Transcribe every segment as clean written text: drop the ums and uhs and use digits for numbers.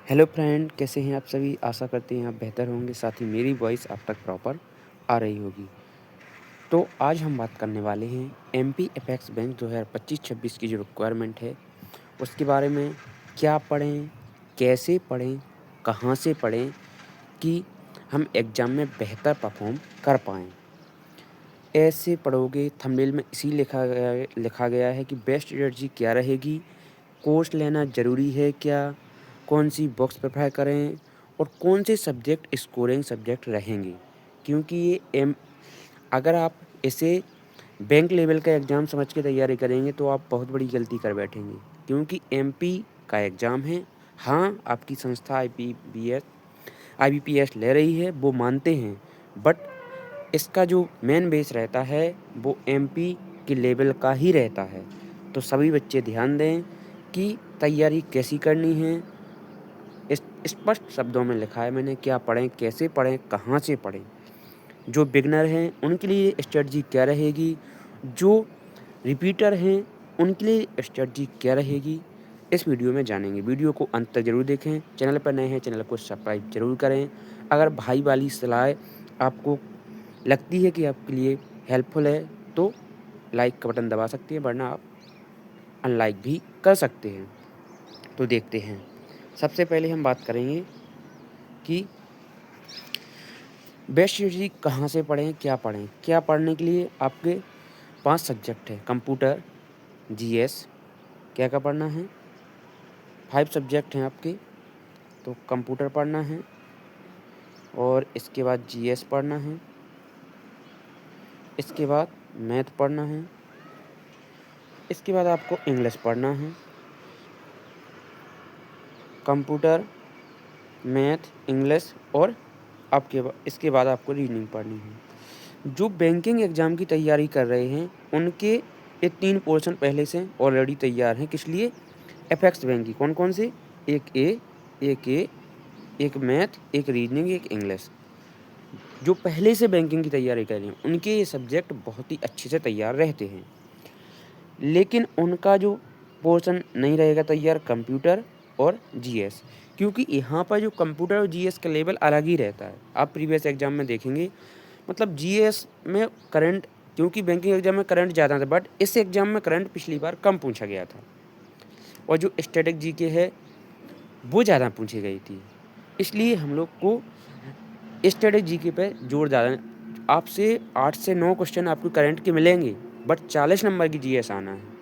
Hello friend, कैसे हैं आप सभी। आशा करते हैं आप बेहतर होंगे, साथ ही मेरी वॉइस आप तक प्रॉपर आ रही होगी। तो आज हम बात करने वाले हैं एमपी अपेक्स बैंक 2025-26 की जो रिक्वायरमेंट है उसके बारे में। क्या पढ़ें, कैसे पढ़ें, कहाँ से पढ़ें कि हम एग्ज़ाम में बेहतर परफॉर्म कर पाएँ। ऐसे पढ़ोगे, थंबनेल में इसी लिखा गया है कि बेस्ट स्ट्रेटजी क्या रहेगी, कोर्स लेना ज़रूरी है क्या, कौन सी बुक्स प्रेफर करें और कौन से सब्जेक्ट स्कोरिंग सब्जेक्ट रहेंगे। क्योंकि ये अगर आप इसे बैंक लेवल का एग्ज़ाम समझ के तैयारी करेंगे तो आप बहुत बड़ी गलती कर बैठेंगे, क्योंकि एमपी का एग्ज़ाम है। हाँ, आपकी संस्था आईबीपीएस ले रही है, वो मानते हैं, बट इसका जो मेन बेस रहता है वो एमपी के लेवल का ही रहता है। तो सभी बच्चे ध्यान दें कि तैयारी कैसी करनी है। इस स्पष्ट शब्दों में लिखा है मैंने, क्या पढ़ें, कैसे पढ़ें, कहाँ से पढ़ें। जो बिगनर हैं उनके लिए स्ट्रेटजी क्या रहेगी, जो रिपीटर हैं उनके लिए स्ट्रेटजी क्या रहेगी, इस वीडियो में जानेंगे। वीडियो को अंत तक ज़रूर देखें। चैनल पर नए हैं, चैनल को सब्सक्राइब ज़रूर करें। अगर भाई वाली सलाह आपको लगती है कि आपके लिए हेल्पफुल है तो लाइक का बटन दबा सकते हैं, वरना आप अनलाइक भी कर सकते हैं। तो देखते हैं। सबसे पहले हम बात करेंगे कि बेस्ट स्ट्रेटजी कहाँ से पढ़ें, क्या पढ़ें। क्या पढ़ने के लिए आपके 5 सब्जेक्ट हैं। कंप्यूटर, जीएस, क्या पढ़ना है। 5 सब्जेक्ट हैं आपके, तो कंप्यूटर पढ़ना है और इसके बाद जीएस पढ़ना है, इसके बाद मैथ पढ़ना है, इसके बाद आपको इंग्लिश पढ़ना है। कंप्यूटर, मैथ, इंग्लिश और इसके बाद आपको रीजनिंग पढ़नी है। जो बैंकिंग एग्ज़ाम की तैयारी कर रहे हैं उनके ये 3 पोर्शन पहले से ऑलरेडी तैयार हैं। किस लिए? एपेक्स बैंक की। कौन-कौन से? एक मैथ, एक रीजनिंग, एक इंग्लिश। जो पहले से बैंकिंग की तैयारी कर रहे हैं उनके ये सब्जेक्ट बहुत ही अच्छे से तैयार रहते हैं। लेकिन उनका जो पोर्शन नहीं रहेगा तैयार, कंप्यूटर और जीएस, क्योंकि यहाँ पर जो कंप्यूटर और जीएस का लेवल अलग ही रहता है। आप प्रीवियस एग्जाम में देखेंगे, मतलब जीएस में करंट, क्योंकि बैंकिंग एग्जाम में करंट ज़्यादा था, बट इस एग्जाम में करंट पिछली बार कम पूछा गया था और जो स्टैटिक जीके है वो ज़्यादा पूछी गई थी। इसलिए हम लोग को स्टैटिक जीके पे जोर ज़्यादा। आपसे 8 से 9 क्वेश्चन आपको करंट के मिलेंगे, बट 40 नंबर की जीएस आना है,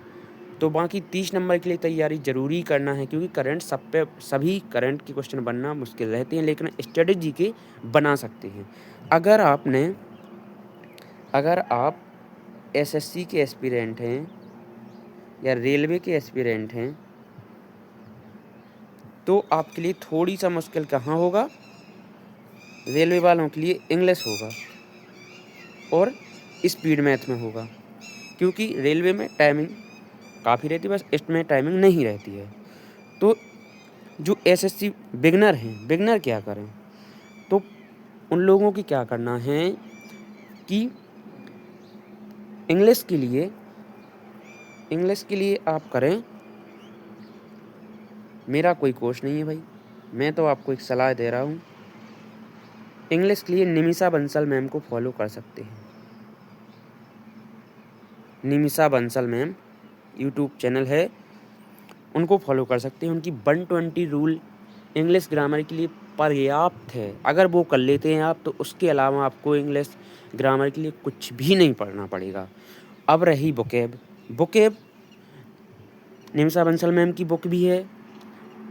तो बाकी 30 नंबर के लिए तैयारी ज़रूरी करना है, क्योंकि करंट सभी करंट के क्वेश्चन बनना मुश्किल रहते हैं, लेकिन स्ट्रेटजी के बना सकते हैं। अगर आप एसएससी के एस्पिरेंट हैं या रेलवे के एस्पिरेंट हैं तो आपके लिए थोड़ी सा मुश्किल कहाँ होगा? रेलवे वालों के लिए इंग्लिश होगा और स्पीड मैथ में होगा, क्योंकि रेलवे में टाइमिंग काफ़ी रहती है, बस इसमें टाइमिंग नहीं रहती है। तो जो एसएससी बिगनर हैं, बिगनर क्या करें? तो उन लोगों की क्या करना है कि इंग्लिश के लिए आप करें। मेरा कोई कोर्स नहीं है भाई, मैं तो आपको एक सलाह दे रहा हूँ। इंग्लिश के लिए निमिषा बंसल मैम को फॉलो कर सकते हैं। Nimisha Bansal ma'am YouTube channel है, उनको फॉलो कर सकते हैं। उनकी 120 रूल इंग्लिश ग्रामर के लिए पर्याप्त है। अगर वो कर लेते हैं आप, तो उसके अलावा आपको इंग्लिश ग्रामर के लिए कुछ भी नहीं पढ़ना पड़ेगा। अब रही बुकेब निमिषा बंसल मैम की बुक भी है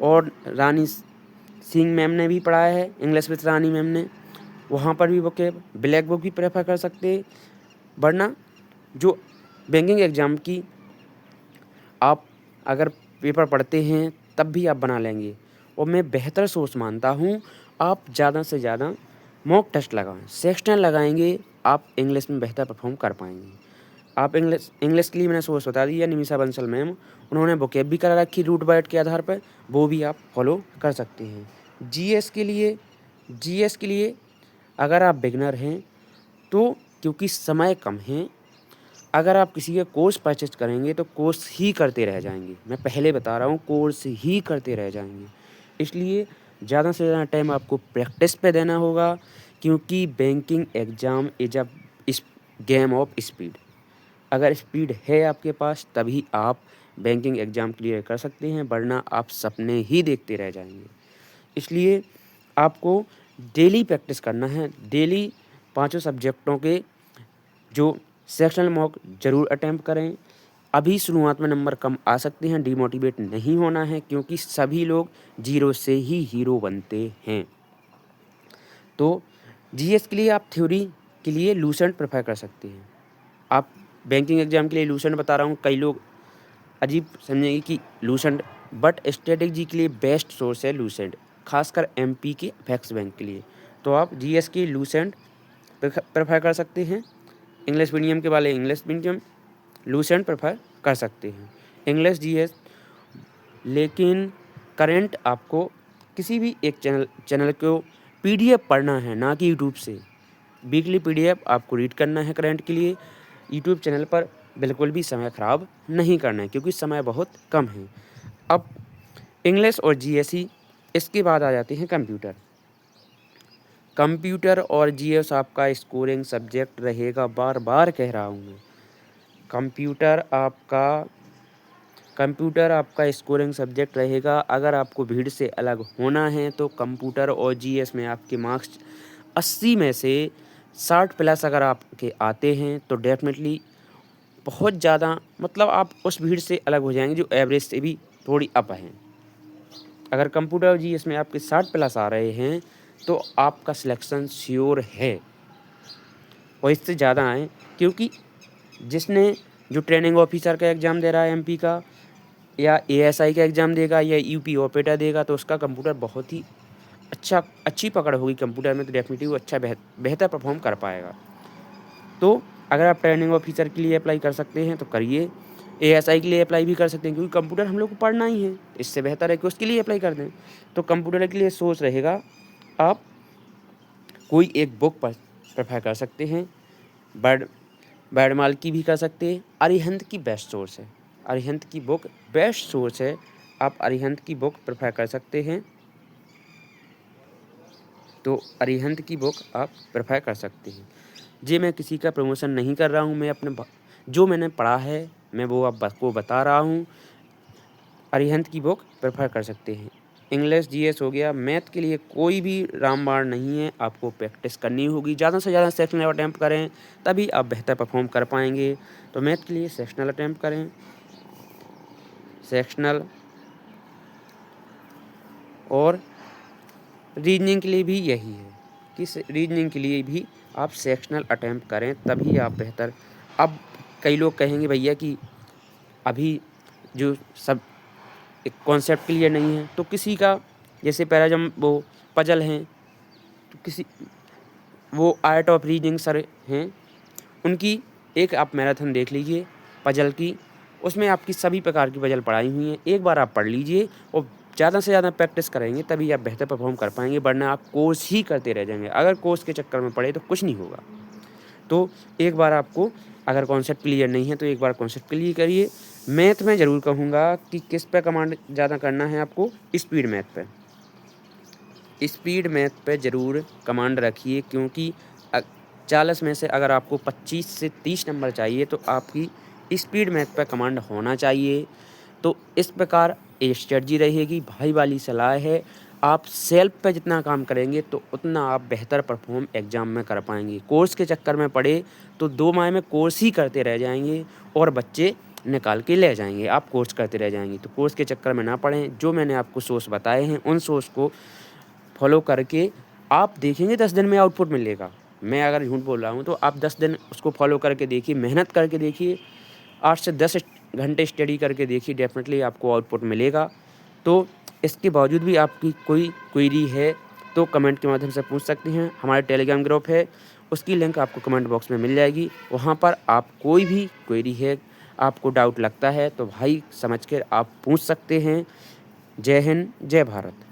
और रानी सिंह मैम ने भी पढ़ाया है, इंग्लिश विद रानी मैम ने, वहाँ पर भी बुकेब ब्लैक बुक भी प्रेफर कर सकते हैं। वरना जो बैंकिंग एग्ज़ाम की आप अगर पेपर पढ़ते हैं तब भी आप बना लेंगे, और मैं बेहतर सोच मानता हूँ आप ज़्यादा से ज़्यादा मॉक टेस्ट लगाएं, सेक्शनल लगाएंगे, आप इंग्लिश में बेहतर परफॉर्म कर पाएंगे। आप इंग्लिश के लिए मैंने सोर्स बता दिया, निमिषा बंसल मैम, उन्होंने वोकैब भी करा रखी रूट बाइट के आधार पर, वो भी आप फॉलो कर सकते हैं। जीएस के लिए अगर आप बिगनर हैं तो, क्योंकि समय कम है, अगर आप किसी का कोर्स परचेज करेंगे तो कोर्स ही करते रह जाएंगे। मैं पहले बता रहा हूँ, कोर्स ही करते रह जाएंगे। इसलिए ज़्यादा से ज़्यादा टाइम आपको प्रैक्टिस पे देना होगा, क्योंकि banking exam is a game of speed. अगर स्पीड है आपके पास तभी आप बैंकिंग एग्ज़ाम क्लियर कर सकते हैं, वरना आप सपने ही देखते रह जाएंगे। इसलिए आपको डेली प्रैक्टिस करना है। डेली पाँचों सब्जेक्टों के जो सेक्शनल मॉक ज़रूर अटैम्प्ट करें। अभी शुरुआत में नंबर कम आ सकते हैं, डिमोटिवेट नहीं होना है, क्योंकि सभी लोग जीरो से ही हीरो बनते हैं। तो जीएस के लिए आप थ्योरी के लिए लूसेंट प्रेफर कर सकते हैं। आप बैंकिंग एग्ज़ाम के लिए लूसेंट बता रहा हूँ, कई लोग अजीब समझेंगे कि लूसेंट, बट स्ट्रेटेजी के लिए बेस्ट सोर्स है लूसेंट, खासकर एमपी के अपेक्स बैंक के लिए। तो आप जीएस की लूसेंट प्रेफर कर सकते हैं। इंग्लिश मीडियम के वाले इंग्लिश मीडियम लूसेंट प्रेफर कर सकते हैं, इंग्लिश जीएस। लेकिन करंट आपको किसी भी एक चैनल को पीडीएफ पढ़ना है, ना कि यूट्यूब से। वीकली पीडीएफ आपको रीड करना है करंट के लिए। यूट्यूब चैनल पर बिल्कुल भी समय ख़राब नहीं करना है, क्योंकि समय बहुत कम है। अब इंग्लिश और जीएसई, इसके बाद आ जाते हैं कंप्यूटर। कंप्यूटर और जीएस आपका स्कोरिंग सब्जेक्ट रहेगा, बार बार कह रहा हूँ मैं। कंप्यूटर आपका स्कोरिंग सब्जेक्ट रहेगा। अगर आपको भीड़ से अलग होना है तो कंप्यूटर और जीएस में आपके मार्क्स 80 में से 60 प्लस अगर आपके आते हैं तो डेफिनेटली बहुत ज़्यादा, मतलब आप उस भीड़ से अलग हो जाएंगे जो एवरेज से भी थोड़ी अप हैं। अगर कंप्यूटर और जीएस में आपके 60 प्लस आ रहे हैं तो आपका सिलेक्शन श्योर है, और इससे ज़्यादा आए, क्योंकि जिसने जो ट्रेनिंग ऑफिसर का एग्ज़ाम दे रहा है एमपी का, या एएसआई का एग्ज़ाम देगा, या यूपी ऑपरेटर देगा, तो उसका कंप्यूटर बहुत ही अच्छी पकड़ होगी कंप्यूटर में, तो डेफिनेटली वो अच्छा बेहतर परफॉर्म कर पाएगा। तो अगर आप ट्रेनिंग ऑफिसर के लिए अप्लाई कर सकते हैं तो करिए, एएसआई के लिए अप्लाई भी कर सकते हैं, क्योंकि कंप्यूटर हम लोग को पढ़ना ही है। इससे बेहतर है कि उसके लिए अप्लाई कर दें। तो कंप्यूटर के लिए सोच रहेगा, आप कोई एक बुक पर प्रेफर कर सकते हैं। बैडमाल की भी कर सकते हैं। अरिहंत की बेस्ट सोर्स है, अरिहंत की बुक बेस्ट सोर्स है, आप अरिहंत की बुक प्रेफर कर सकते हैं। तो अरिहंत की बुक आप प्रेफर कर सकते हैं। जी, मैं किसी का प्रमोशन नहीं कर रहा हूँ, मैं अपने जो मैंने पढ़ा है मैं वो आपको बता रहा हूँ। अरिहंत की बुक प्रेफर कर सकते हैं। इंग्लिश जीएस हो गया। मैथ के लिए कोई भी रामबाण नहीं है, आपको प्रैक्टिस करनी होगी। ज़्यादा से ज़्यादा सेक्शनल अटैम्प्ट करें, तभी आप बेहतर परफॉर्म कर पाएंगे। तो मैथ के लिए सेक्शनल अटैम्प्ट करें, सेक्शनल। और रीजनिंग के लिए भी यही है कि रीजनिंग के लिए भी आप सेक्शनल अटैम्प्ट करें, तभी आप बेहतर। अब कई लोग कहेंगे भैया कि अभी जो सब एक कॉन्सेप्ट क्लियर नहीं है, तो किसी का जैसे पैराजम वो पजल हैं, तो किसी वो आर्ट ऑफ रीजनिंग सर हैं, उनकी एक आप मैराथन देख लीजिए पजल की, उसमें आपकी सभी प्रकार की पजल पढ़ाई हुई हैं। एक बार आप पढ़ लीजिए और ज़्यादा से ज़्यादा प्रैक्टिस करेंगे, तभी आप बेहतर परफॉर्म कर पाएंगे, वरना आप कोर्स ही करते रह जाएंगे। अगर कोर्स के चक्कर में पड़े तो कुछ नहीं होगा। तो एक बार आपको अगर कॉन्सेप्ट क्लियर नहीं है तो एक बार कॉन्सेप्ट क्लियर करिए। मैथ में ज़रूर कहूँगा कि किस पे कमांड ज़्यादा करना है आपको, स्पीड मैथ पे। स्पीड मैथ पे ज़रूर कमांड रखिए, क्योंकि 40 में से अगर आपको 25 से 30 नंबर चाहिए तो आपकी स्पीड मैथ पे कमांड होना चाहिए। तो इस प्रकार ये स्ट्रेटजी रहेगी। भाई वाली सलाह है, आप सेल्फ पे जितना काम करेंगे तो उतना आप बेहतर परफॉर्म एग्ज़ाम में कर पाएंगे। कोर्स के चक्कर में पड़े तो 2 माह में कोर्स ही करते रह जाएंगे और बच्चे निकाल के ले जाएंगे, आप कोर्स करते रह जाएंगे। तो कोर्स के चक्कर में ना पड़ें। जो मैंने आपको सोर्स बताए हैं उन सोर्स को फॉलो करके आप देखेंगे 10 दिन में आउटपुट मिलेगा। मैं अगर झूठ बोल रहा हूँ तो आप 10 दिन उसको फॉलो करके देखिए, मेहनत करके देखिए, 8 से 10 घंटे स्टडी करके देखिए, डेफिनेटली आपको आउटपुट मिलेगा। तो इसके बावजूद भी आपकी कोई क्वेरी है तो कमेंट के माध्यम से पूछ सकते हैं। हमारे टेलीग्राम ग्रुप है, उसकी लिंक आपको कमेंट बॉक्स में मिल जाएगी। वहाँ पर आप कोई भी क्वेरी है, आपको डाउट लगता है तो भाई समझ कर आप पूछ सकते हैं। जय हिंद, जय भारत।